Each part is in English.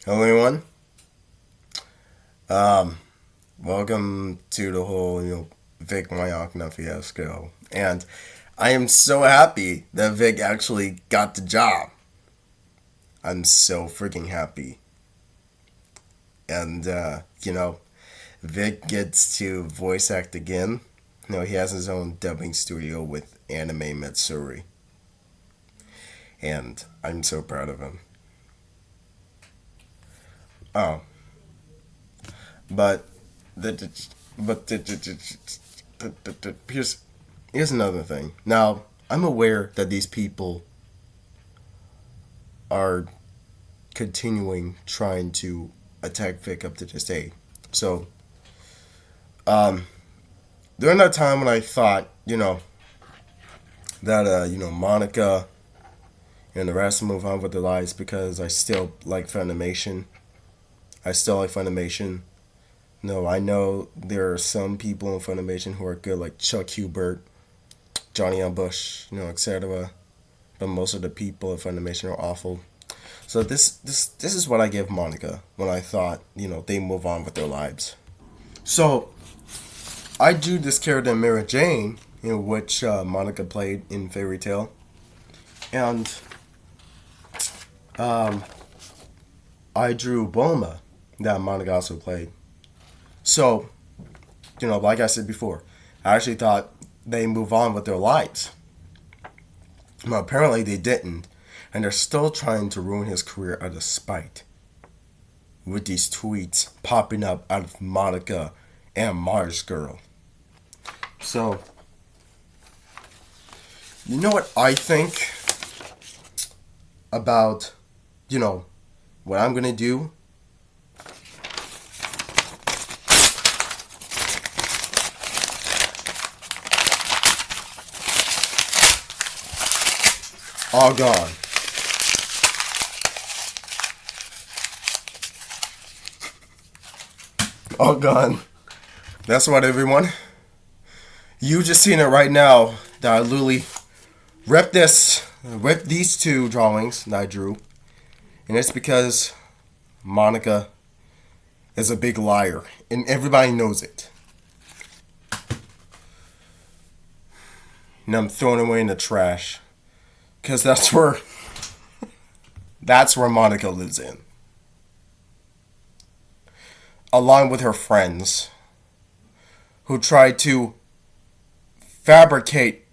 Hello, everyone. Um, Welcome to the whole, Vic Mignonga fiasco. And I am so happy that Vic actually got the job. I'm so freaking happy. And, Vic gets to voice act again. He has his own dubbing studio with Anime Matsuri. And I'm so proud of him. Oh, but the but here's another thing. Now I'm aware that these people are continuing trying to attack Vic up to this day. So um, during that time when I thought that Monica and the rest move on with their lives because I still like Funimation. I still like Funimation. No, I know there are some people in Funimation who are good, like Chuck Hubert, Johnny M. Bush, etc. But most of the people in Funimation are awful. So this is what I give Monica when I thought they move on with their lives. So I drew this character Mara Jane, which Monica played in Fairy Tale, and um, I drew Bulma that Monica also played. So, like I said before, I actually thought they move on with their lives. But apparently they didn't. And they're still trying to ruin his career out of spite. With these tweets popping up out of Monica and Mars Girl. So, you know what I think about, what I'm going to do? All gone. All gone. That's right, everyone. You just seen it right now that I literally ripped these two drawings that I drew. And it's because Monica is a big liar. And everybody knows it. And I'm throwing it away in the trash. Because that's where Monica lives in. Along with her friends who try to fabricate,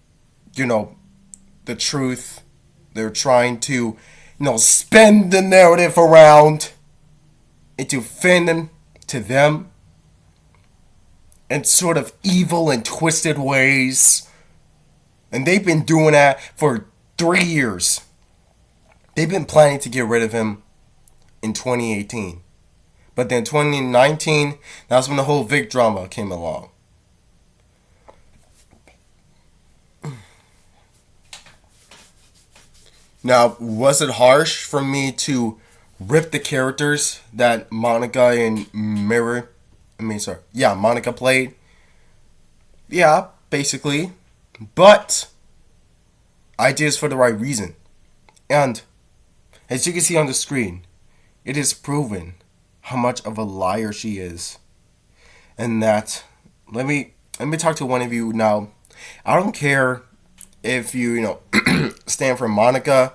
the truth. They're trying to, spin the narrative around and to fin them to them in sort of evil and twisted ways. And they've been doing that for 3 years. They've been planning to get rid of him in 2018. But then 2019, that's when the whole Vic drama came along. Now, was it harsh for me to rip the characters that Monica and Monica played? Yeah, basically. But I did it for the right reason. And as you can see on the screen, it is proven how much of a liar she is. And that let me talk to one of you now. I don't care if you stand for Monica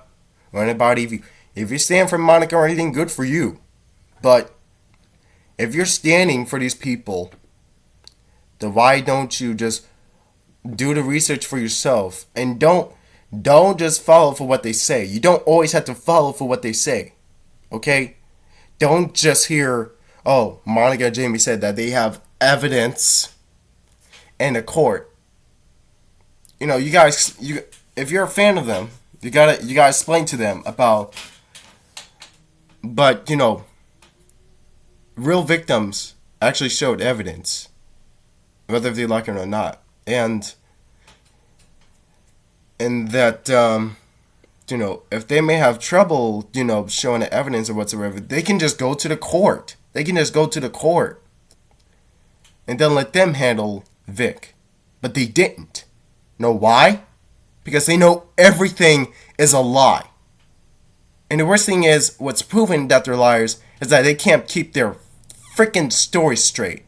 or anybody. If you stand for Monica or anything, good for you. But if you're standing for these people, then why don't you just do the research for yourself and don't just follow for what they say. You don't always have to follow for what they say. Okay? Don't just hear, oh, Monica and Jamie said that they have evidence in the court. You guys, if you're a fan of them, you gotta explain to them about. But real victims actually showed evidence, whether they like it or not, and that if they may have trouble, showing the evidence or whatsoever, they can just go to the court. They can just go to the court and then let them handle Vic. But they didn't. Know why? Because they know everything is a lie. And the worst thing is, what's proven that they're liars is that they can't keep their freaking story straight.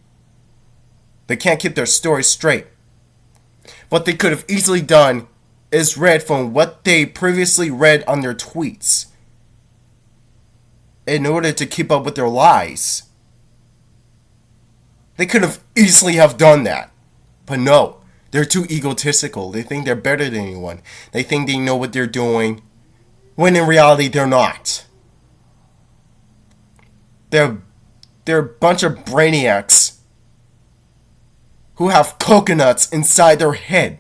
They can't keep their story straight. What they could have easily done is read from what they previously read on their tweets in order to keep up with their lies. They could have easily have done that. But no, they're too egotistical. They think they're better than anyone. They think they know what they're doing, when in reality they're not. They're a bunch of brainiacs who have coconuts inside their head.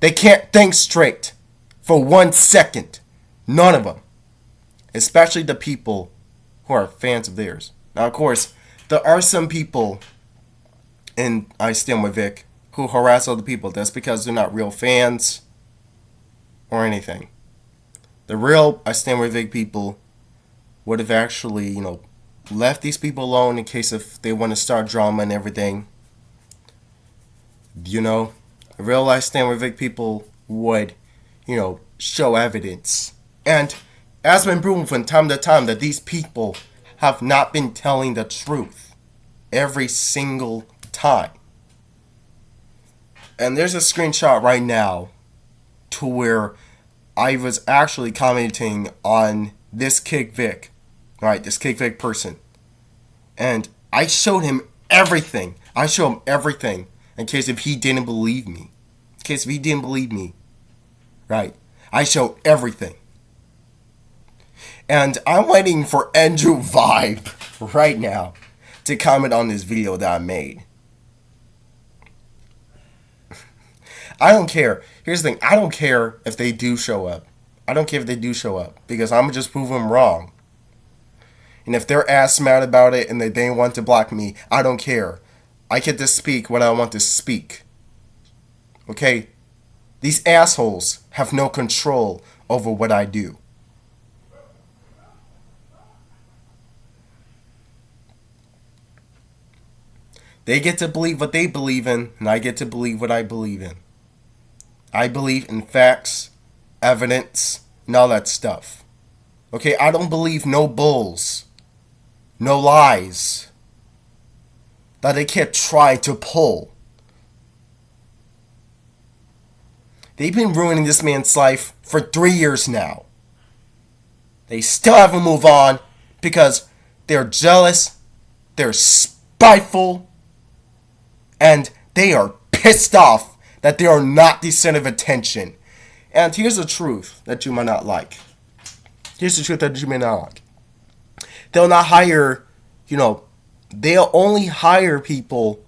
They can't think straight for 1 second. None of them. Especially the people who are fans of theirs. Now, of course, there are some people, and I stand with Vic, who harass other people. That's because they're not real fans or anything. The real I stand with Vic people would have actually, left these people alone in case if they want to start drama and everything. The real I stand with Vic people would, show evidence. And as been proven from time to time that these people have not been telling the truth every single time. And there's a screenshot right now to where I was actually commenting on this Kick Vic, right? This Kick Vic person. And I showed him everything. In case if he didn't believe me. Right? I showed everything. And I'm waiting for Andrew Vibe right now to comment on this video that I made. I don't care. Here's the thing. I don't care if they do show up. Because I'm just prove them wrong. And if they're ass mad about it and they want to block me, I don't care. I get to speak when I want to speak. Okay? These assholes have no control over what I do. They get to believe what they believe in, and I get to believe what I believe in. I believe in facts, evidence, and all that stuff. Okay, I don't believe no bulls, no lies that they can't try to pull. They've been ruining this man's life for 3 years now. They still haven't moved on because they're jealous, they're spiteful, and they are pissed off that they are not the center of attention. And here's the truth that you might not like. They'll not hire, they'll only hire people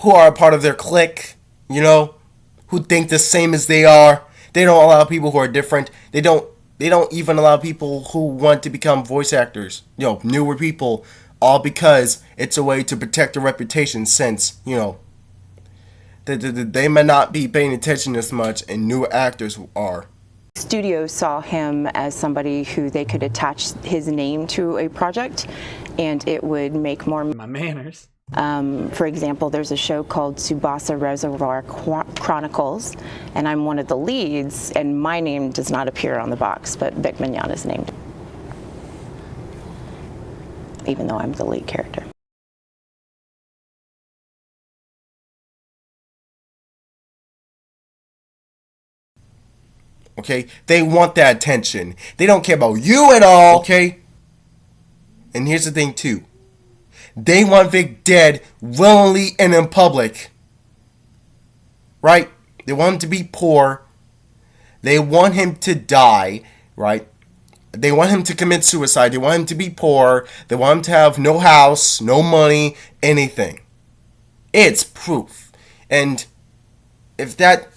who are a part of their clique, who think the same as they are. They don't allow people who are different. They don't even allow people who want to become voice actors, newer people, all because it's a way to protect their reputation since, they may not be paying attention as much and newer actors are. Studios saw him as somebody who they could attach his name to a project and it would make more my manners. For example, there's a show called Tsubasa Reservoir Chronicles, and I'm one of the leads, and my name does not appear on the box, but Vic Mignonga is named, even though I'm the lead character. Okay? They want that attention. They don't care about you at all, okay? And here's the thing, too. They want Vic dead willingly and in public. Right? They want him to be poor. They want him to die, right? They want him to commit suicide. They want him to be poor. They want him to have no house, no money, anything. It's proof. And if that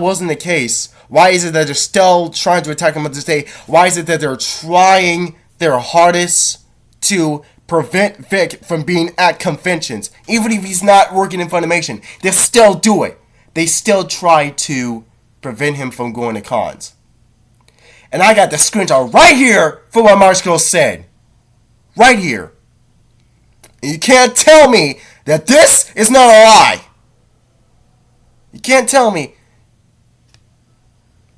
wasn't the case, why is it that they're still trying to attack him to this day? Why is it that they're trying their hardest to prevent Vic from being at conventions? Even if he's not working in Funimation, they still do it. They still try to prevent him from going to cons. And I got the screenshot right here for what Marshall said. Right here. And you can't tell me that this is not a lie. You can't tell me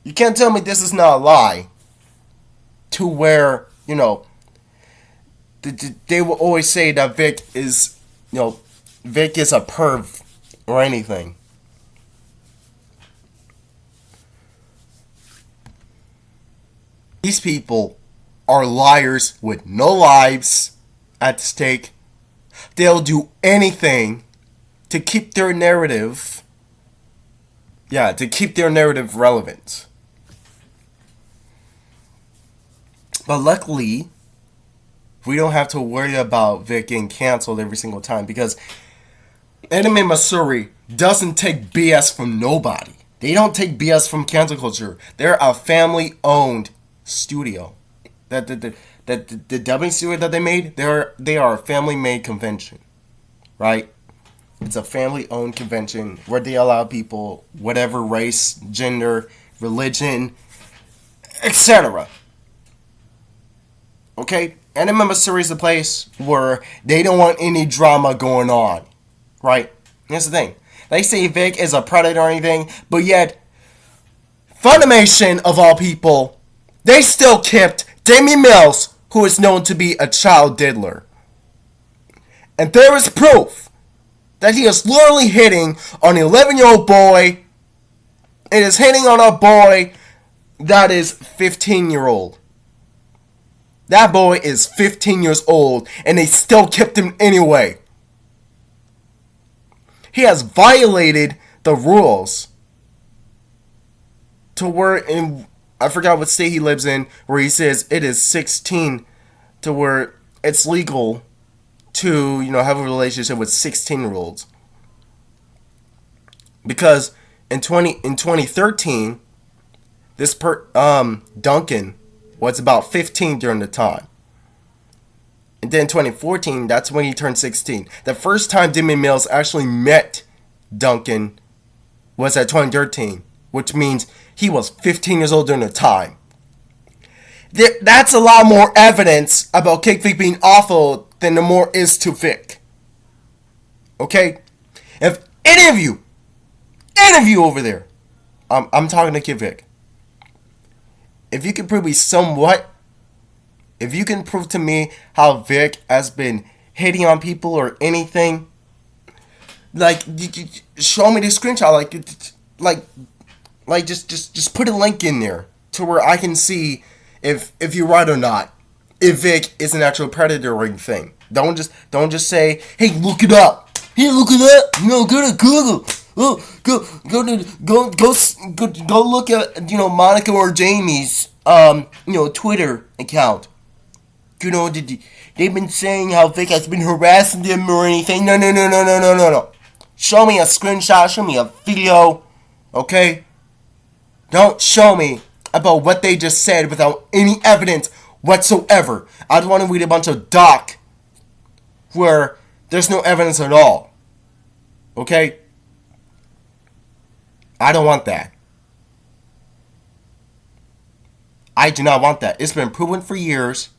this is not a lie. to where, they will always say that Vic is a perv or anything. These people are liars with no lives at stake. They'll do anything to keep their narrative, relevant. But luckily, we don't have to worry about Vic getting canceled every single time because Anime Missouri doesn't take BS from nobody. They don't take BS from cancel culture. They're a family-owned studio. The dubbing studio that they made, they are a family-made convention, right? It's a family-owned convention where they allow people, whatever race, gender, religion, etc. Okay? Anime Missouri is a place where they don't want any drama going on, right? Here's the thing. They say Vic is a predator or anything, but yet, Funimation, of all people, they still kept Damien Mills, who is known to be a child diddler. And there is proof that he is literally hitting on an 11-year-old boy. It is hitting on a boy that is 15-year-old. That boy is 15 years old, and they still kept him anyway. He has violated the rules to where I forgot what state he lives in, where he says it is 16 to where it's legal to, have a relationship with 16-year-olds. Because in 2013, this Duncan was about 15 during the time. And then 2014, that's when he turned 16. The first time Damien Mills actually met Duncan was at 2013, which means he was 15 years old during the time. That's a lot more evidence about Kick Vic being awful than the more is to Vic. Okay? If any of you over there, I'm talking to Kick Vic. If you can prove to me how Vic has been hitting on people or anything, like, show me the screenshot, just put a link in there to where I can see if you're right or not. If Vic is an actual predator or anything. Don't just say, hey, look it up. Hey, look it up. Go to Google. Oh, go look at Monica or Jamie's Twitter account. They've been saying how Vic has been harassing them or anything. No. Show me a screenshot. Show me a video. Okay? Don't show me about what they just said without any evidence whatsoever. I don't want to read a bunch of doc where there's no evidence at all. Okay? I don't want that. I do not want that. It's been proven for years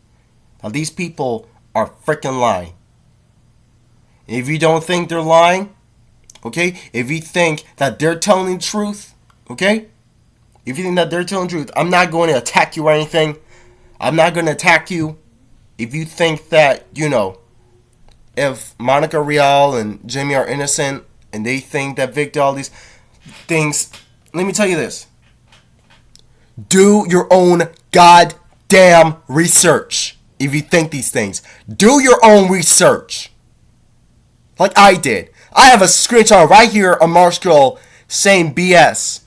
that these people are freaking lying. If you don't think they're lying, okay? If you think that they're telling the truth, okay? If you think that they're telling the truth, I'm not going to attack you or anything. I'm not going to attack you. If you think that, if Monica Rial and Jimmy are innocent and they think that Vic did all these things, let me tell you this. Do your own goddamn research. If you think these things, do your own research. Like I did. I have a screenshot right here on Mark Scroll saying BS.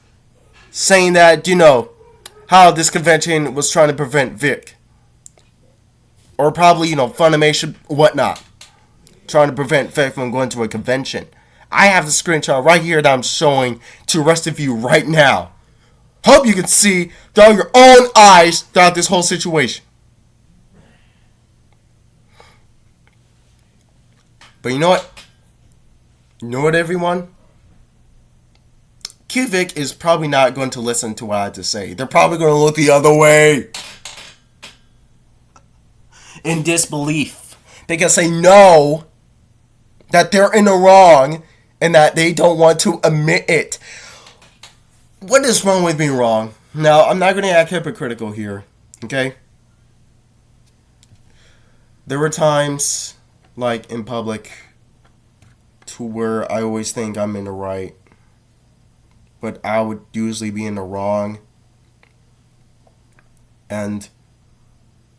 Saying that, how this convention was trying to prevent Vic. Or probably, Funimation, whatnot. Trying to prevent Vic from going to a convention. I have the screenshot right here that I'm showing to the rest of you right now. Hope you can see through your own eyes throughout this whole situation. But you know what? You know what, everyone? Vic is probably not going to listen to what I have to say. They're probably going to look the other way. In disbelief. Because they know that they're in the wrong and that they don't want to admit it. What is wrong with being wrong? Now, I'm not going to act hypocritical here. Okay? there were times, like in public, to where I always think I'm in the right, but I would usually be in the wrong. And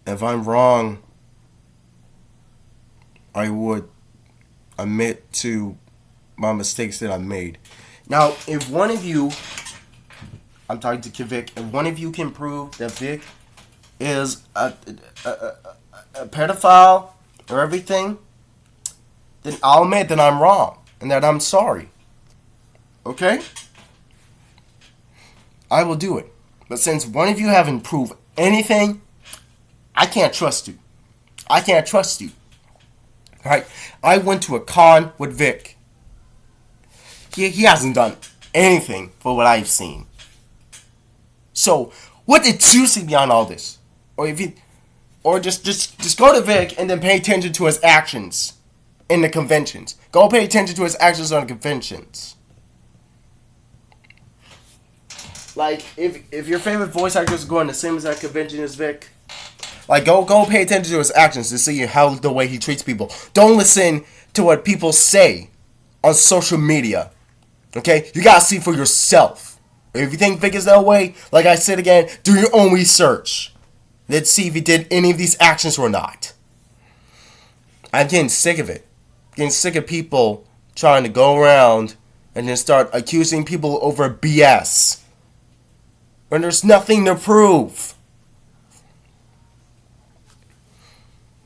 if I'm wrong, I would admit to my mistakes that I made. Now, if one of you, I'm talking to Vic, if one of you can prove that Vic is a pedophile or everything, then I'll admit that I'm wrong and that I'm sorry. Okay? I will do it. But since one of you haven't proved anything, I can't trust you. I can't trust you. Right? I went to a con with Vic. He hasn't done anything for what I've seen. So, what did you see beyond all this? Or just go to Vic and then pay attention to his actions in the conventions. Go pay attention to his actions on the conventions. Like, if your favorite voice actor is going the same as that convention as Vic, like, go pay attention to his actions to see how the way he treats people. Don't listen to what people say on social media. Okay? You gotta see for yourself. If you think Vic is that way, like I said again, do your own research. Let's see if he did any of these actions or not. I'm getting sick of it. Getting sick of people trying to go around and then start accusing people over BS when there's nothing to prove.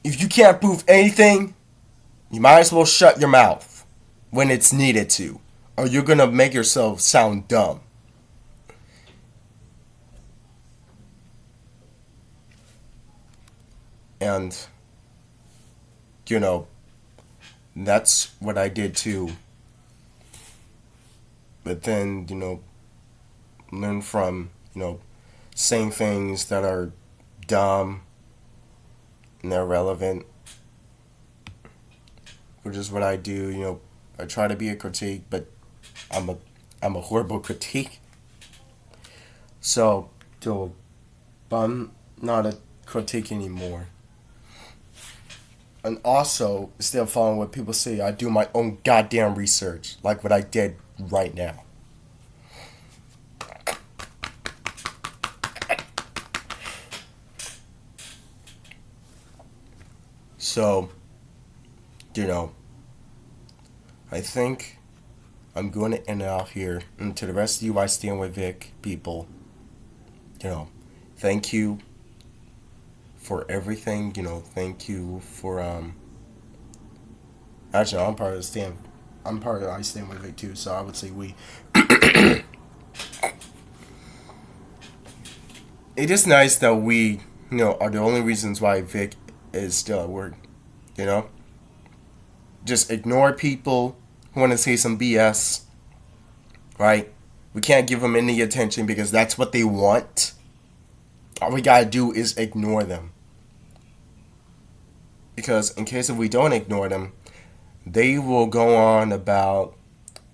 If you can't prove anything, you might as well shut your mouth when it's needed to, or you're gonna make yourself sound dumb. And, that's what I did too. But then, learn from, saying things that are dumb and irrelevant, which is what I do. I try to be a critique, but I'm a horrible critique. So, I'm not a critique anymore. And also, instead of following what people say, I do my own goddamn research, like what I did right now. So, I think I'm going to end it off here. And to the rest of you, I stand with Vic people. Thank you for everything. Thank you for actually, I'm part of I stand with Vic too, so I would say we. It is nice that we, are the only reasons why Vic is still at work. Just ignore people who want to say some BS. Right? We can't give them any attention because that's what they want. All we gotta do is ignore them. Because in case if we don't ignore them, they will go on about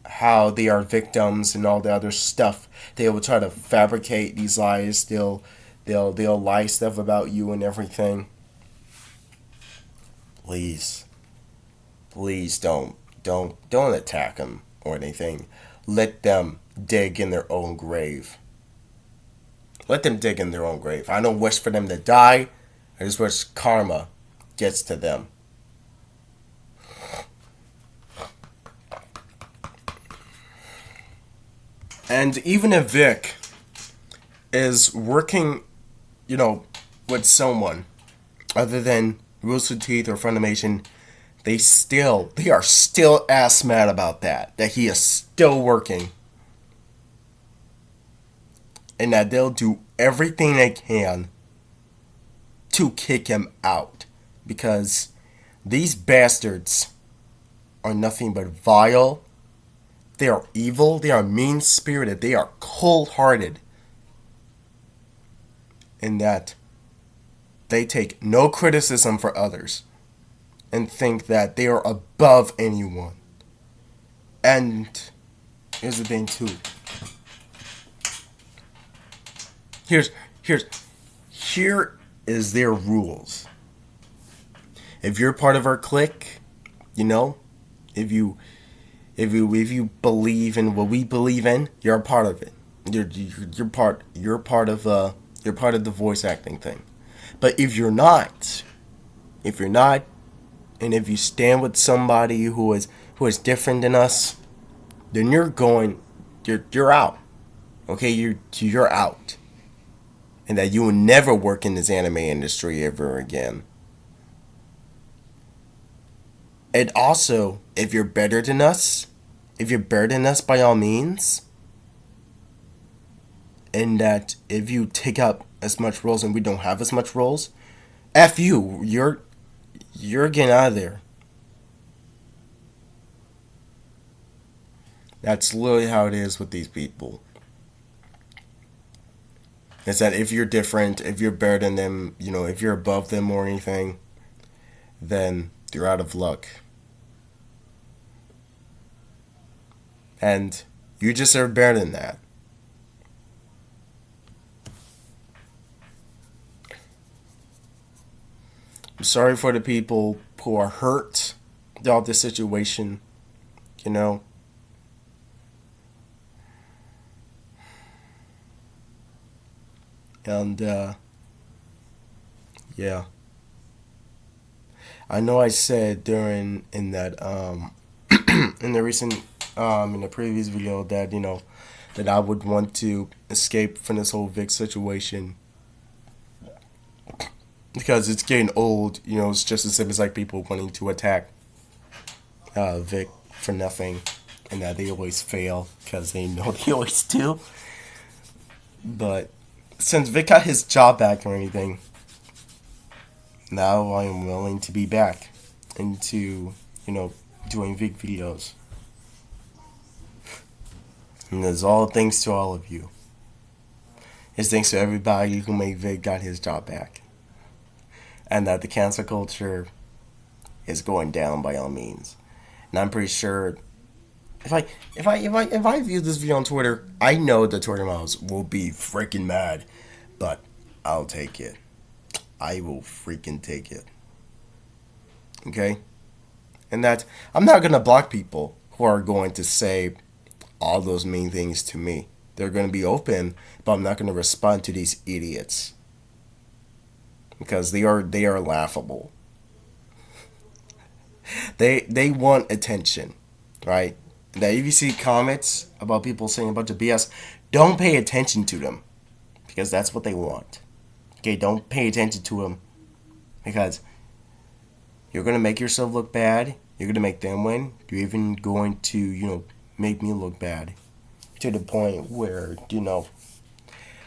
how they are victims and all the other stuff. They will try to fabricate these lies. They'll lie stuff about you and everything. Please don't attack them or anything. Let them dig in their own grave. Let them dig in their own grave. I don't wish for them to die. I just wish karma gets to them. And even if Vic is working, with someone other than Rooster Teeth or Funimation, they are still ass mad about that he is still working. And that they'll do everything they can to kick him out. Because these bastards are nothing but vile. They are evil. They are mean-spirited. They are cold-hearted. In that they take no criticism for others and think that they are above anyone. And here's the thing too. Here is their rules. If you're part of our clique, you know, if you believe in what we believe in, you're a part of it. You're part of the voice acting thing. But if you're not, and if you stand with somebody who is different than us, then you're out. Okay, you're out. And that you will never work in this anime industry ever again. And also, if you're better than us, by all means, and that if you take up as much roles and we don't have as much roles, F you, you're getting out of there. That's literally how it is with these people. It's that if you're different, if you're better than them, if you're above them or anything, then you're out of luck. And you just are better than that. I'm sorry for the people who are hurt throughout this situation, And, yeah. I know I said in that, in the recent, in the previous video that, that I would want to escape from this whole Vic situation. Because it's getting old, it's just as simple as like people wanting to attack Vic for nothing. And that they always fail because they know they always do. But since Vic got his job back or anything, now I am willing to be back into, doing Vic videos. And it's all thanks to all of you. It's thanks to everybody who made Vic got his job back. And that the cancel culture is going down by all means. And I'm pretty sure if I view this video on Twitter, I know the Twitter models will be freaking mad. But I'll take it. I will freaking take it. Okay? And that I'm not going to block people who are going to say all those mean things to me. They're going to be open, but I'm not going to respond to these idiots. Because they are laughable. They want attention, right? That if you see comments about people saying a bunch of BS, don't pay attention to them. Because that's what they want. Okay, don't pay attention to them. Because you're going to make yourself look bad. You're going to make them win. You're even going to, make me look bad. To the point where,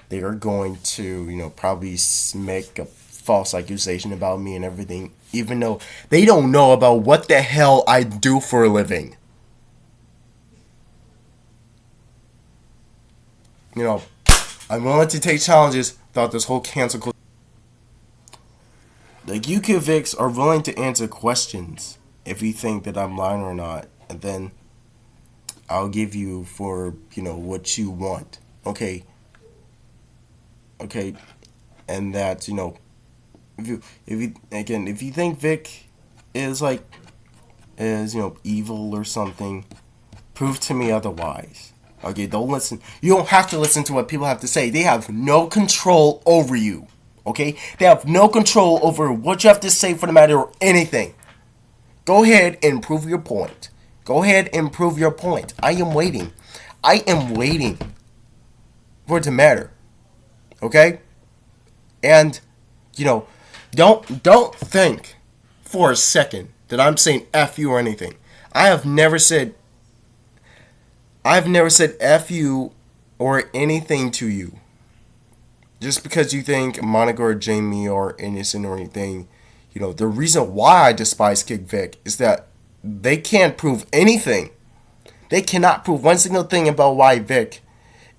they are going to, probably make a false accusation about me and everything. Even though they don't know about what the hell I do for a living. I'm willing to take challenges throughout this whole cancel culture. The UK Vics are willing to answer questions if you think that I'm lying or not. And then I'll give you for, what you want. Okay. And that, if you think Vic is evil or something, prove to me otherwise. Okay, don't listen. You don't have to listen to what people have to say. They have no control over you. Okay? They have no control over what you have to say for the matter of anything. Go ahead and prove your point. I am waiting. For it to matter. Okay? And, don't think for a second that I'm saying F you or anything. I've never said F you or anything to you. Just because you think Monica or Jamie are innocent or anything, the reason why I despise Kick Vic is that they can't prove anything. They cannot prove one single thing about why Vic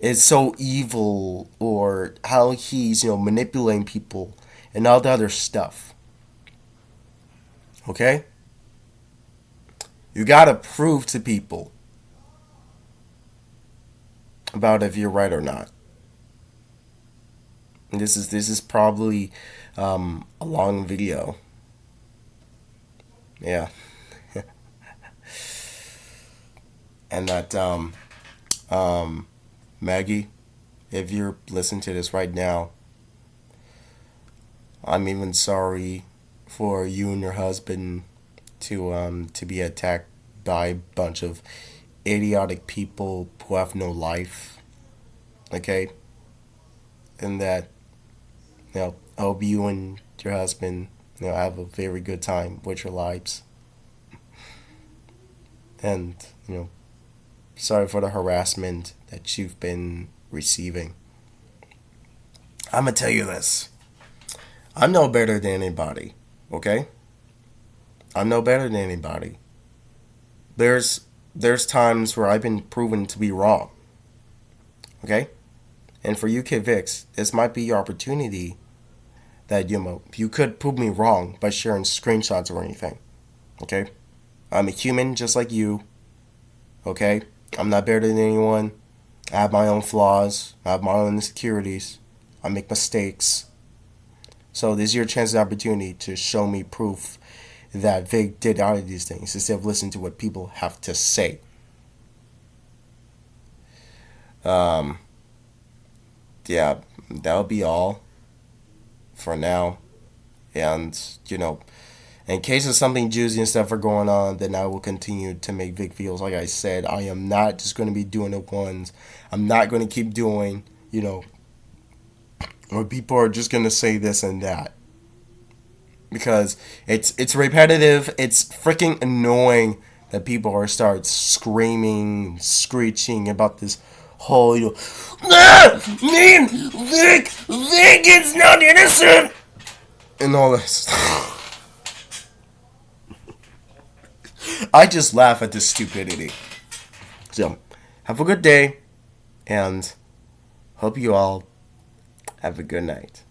is so evil or how he's, manipulating people and all the other stuff. Okay? You gotta prove to people about if you're right or not. And this is probably a long video. Yeah. And that Maggie, if you're listening to this right now, I'm even sorry for you and your husband to be attacked by a bunch of idiotic people who have no life. Okay? And that, I hope you and your husband, have a very good time with your lives. And, sorry for the harassment that you've been receiving. I'm gonna tell you this. I'm no better than anybody, okay? I'm no better than anybody. There's times where I've been proven to be wrong, okay? And for you, Kid Vix, this might be your opportunity that you could prove me wrong by sharing screenshots or anything, okay? I'm a human just like you, okay? I'm not better than anyone. I have my own flaws. I have my own insecurities. I make mistakes. So this is your chance and opportunity to show me proof that Vic did all of these things instead of listening to what people have to say. Um, yeah, that'll be all for now. And, in case of something juicy and stuff are going on, then I will continue to make Vic videos. Like I said, I am not just going to be doing it once. I'm not going to keep doing, where people are just going to say this and that. Because it's repetitive. It's freaking annoying that people are start screaming, screeching about this whole, man, Vic is not innocent, and all this. I just laugh at this stupidity. So, have a good day, and hope you all have a good night.